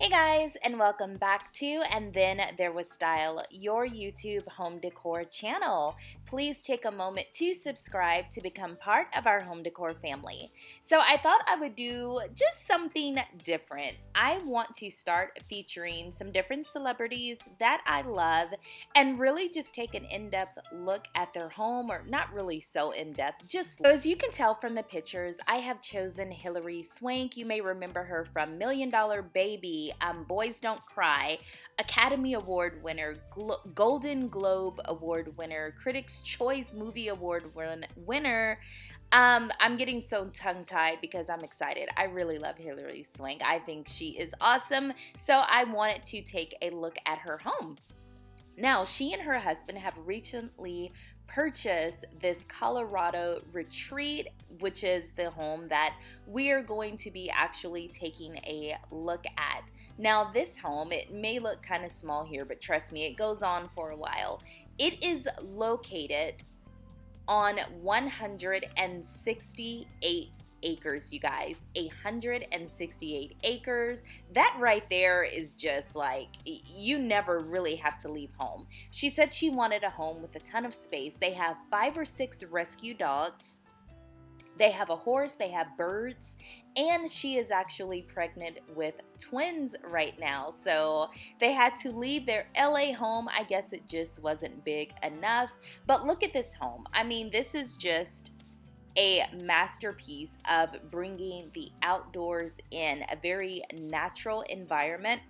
Hey guys, and welcome back to And Then There Was Style, your YouTube home decor channel. Please take a moment to subscribe to become part of our home decor family. So I thought I would do just something different. I want to start featuring some different celebrities that I love and really just take an in-depth look at their home, or not really so in-depth, just so as you can tell from the pictures, I have chosen Hilary Swank. You may remember her from $1 Million Baby, Boys Don't Cry, Academy Award winner, Golden Globe Award winner, Critics' Choice Movie Award winner. I'm getting so tongue-tied because I'm excited. I really love Hilary Swank. I think she is awesome, so I wanted to take a look at her home. Now, she and her husband have recently purchased this Colorado retreat, which is the home that we are going to be actually taking a look at. Now, this home, it may look kind of small here, but trust me, it goes on for a while. It is located on 168 acres, you guys. 168 acres. That right there is just like, you never really have to leave home. She said she wanted a home with a ton of space. They have 5 or 6 rescue dogs. They have a horse, they have birds, and she is actually pregnant with twins right now. So they had to leave their LA home. I guess it just wasn't big enough. But look at this home. I mean, this is just a masterpiece of bringing the outdoors in, a very natural environment.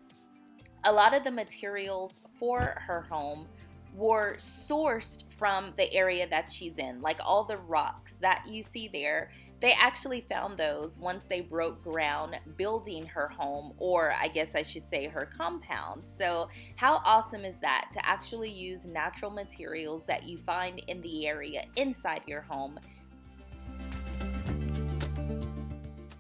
A lot of the materials for her home were sourced from the area that she's in, like all the rocks that you see there. They actually found those once they broke ground building her home, or I guess I should say her compound. So how awesome is that, to actually use natural materials that you find in the area inside your home?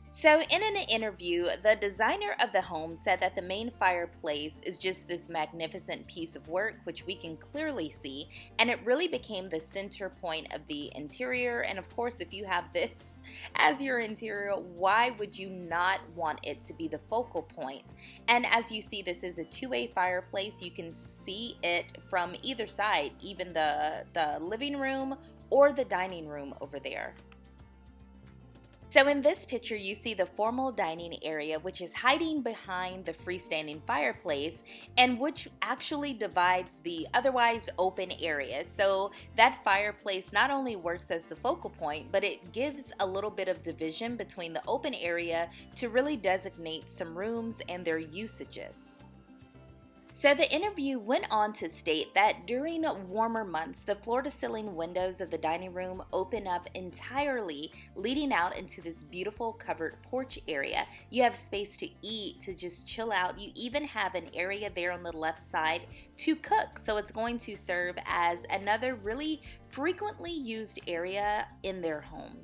So in an interview, the designer of the home said that the main fireplace is just this magnificent piece of work, which we can clearly see, and it really became the center point of the interior. And of course, if you have this as your interior, why would you not want it to be the focal point? And as you see, this is a two-way fireplace. You can see it from either side, even the living room or the dining room over there. So in this picture, you see the formal dining area, which is hiding behind the freestanding fireplace, and which actually divides the otherwise open area. So that fireplace not only works as the focal point, but it gives a little bit of division between the open area to really designate some rooms and their usages. So the interview went on to state that during warmer months, the floor-to-ceiling windows of the dining room open up entirely, leading out into this beautiful covered porch area. You have space to eat, to just chill out. You even have an area there on the left side to cook. So it's going to serve as another really frequently used area in their home.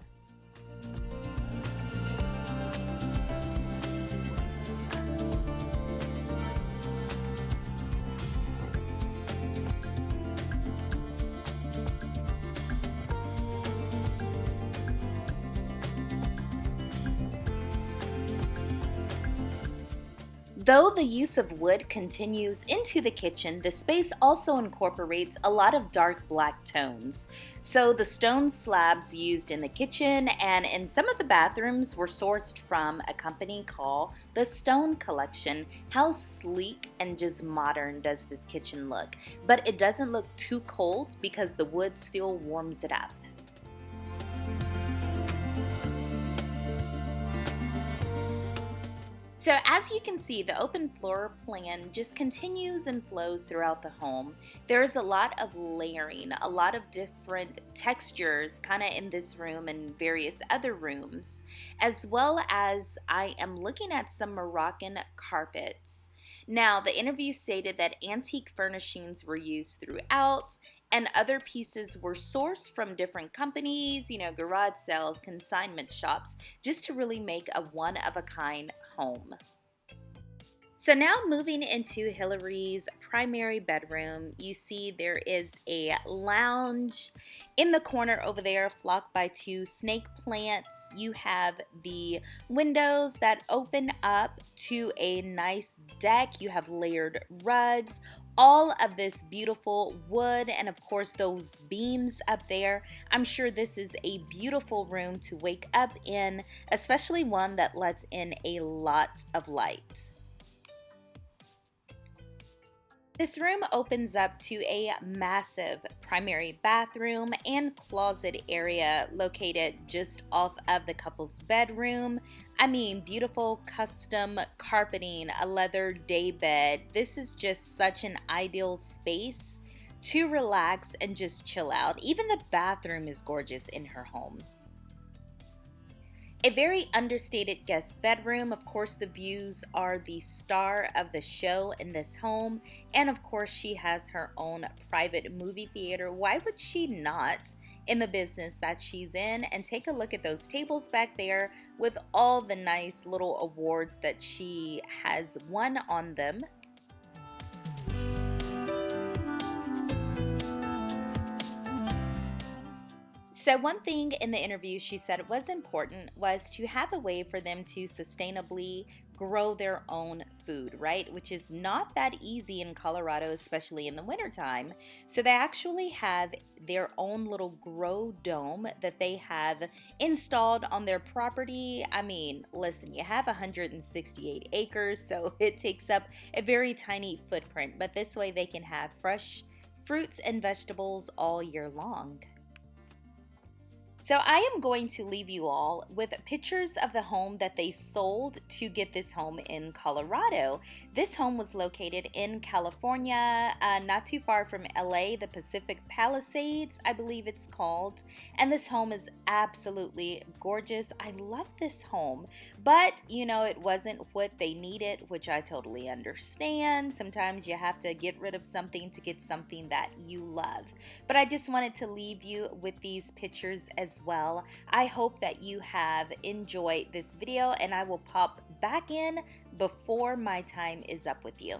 Though the use of wood continues into the kitchen, the space also incorporates a lot of dark black tones. So the stone slabs used in the kitchen and in some of the bathrooms were sourced from a company called the Stone Collection. How sleek and just modern does this kitchen look? But it doesn't look too cold because the wood still warms it up. So as you can see, the open floor plan just continues and flows throughout the home. There's a lot of layering, a lot of different textures kind of in this room and various other rooms, as well as I am looking at some Moroccan carpets. Now, the interview stated that antique furnishings were used throughout, and other pieces were sourced from different companies, garage sales, consignment shops, just to really make a one-of-a-kind home. So now moving into Hilary's primary bedroom, you see there is a lounge in the corner over there, flocked by two snake plants. You have the windows that open up to a nice deck. You have layered rugs, all of this beautiful wood, and of course those beams up there. I'm sure this is a beautiful room to wake up in, especially one that lets in a lot of light. This room opens up to a massive primary bathroom and closet area located just off of the couple's bedroom. I mean, beautiful custom carpeting, a leather daybed. This is just such an ideal space to relax and just chill out. Even the bathroom is gorgeous in her home. A very understated guest bedroom. Of course, the views are the star of the show in this home. And of course, she has her own private movie theater. Why would she not in the business that she's in? And take a look at those tables back there with all the nice little awards that she has won on them. So one thing in the interview she said was important was to have a way for them to sustainably grow their own food, right? Which is not that easy in Colorado, especially in the wintertime. So they actually have their own little grow dome that they have installed on their property. I mean, listen, you have 168 acres, so it takes up a very tiny footprint, but this way they can have fresh fruits and vegetables all year long. So I am going to leave you all with pictures of the home that they sold to get this home in Colorado. This home was located in California, not too far from LA, the Pacific Palisades, I believe it's called. And this home is absolutely gorgeous. I love this home, but you know, it wasn't what they needed, which I totally understand. Sometimes you have to get rid of something to get something that you love. But I just wanted to leave you with these pictures as well. I hope that you have enjoyed this video, and I will pop back in before my time is up with you.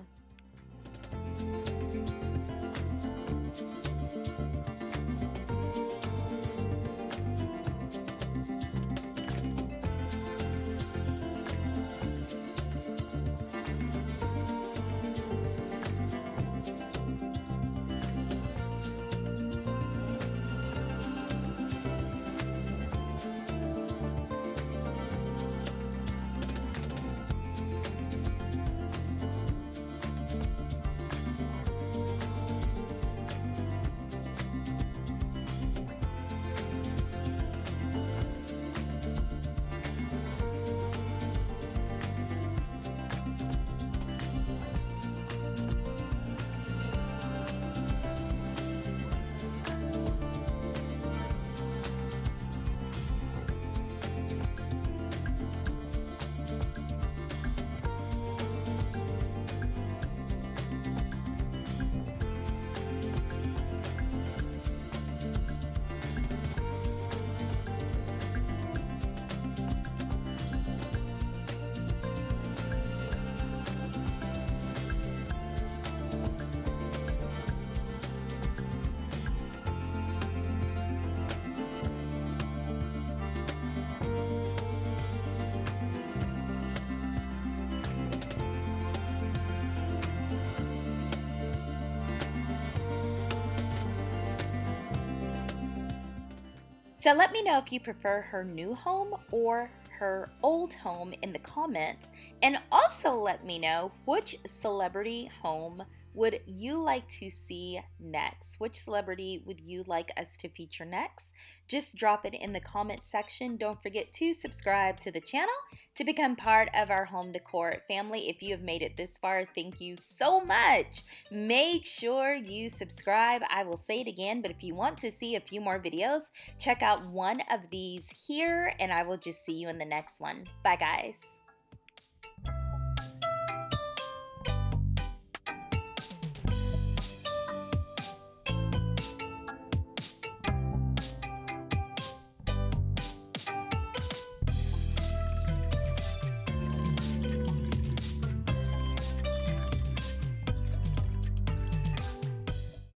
So let me know if you prefer her new home or her old home in the comments, and also let me know which celebrity home would you like to see next? Which celebrity would you like us to feature next? Just drop it in the comment section. Don't forget to subscribe to the channel to become part of our home decor family. If you have made it this far, thank you so much. Make sure you subscribe. I will say it again, but if you want to see a few more videos, check out one of these here, and I will just see you in the next one. Bye, guys.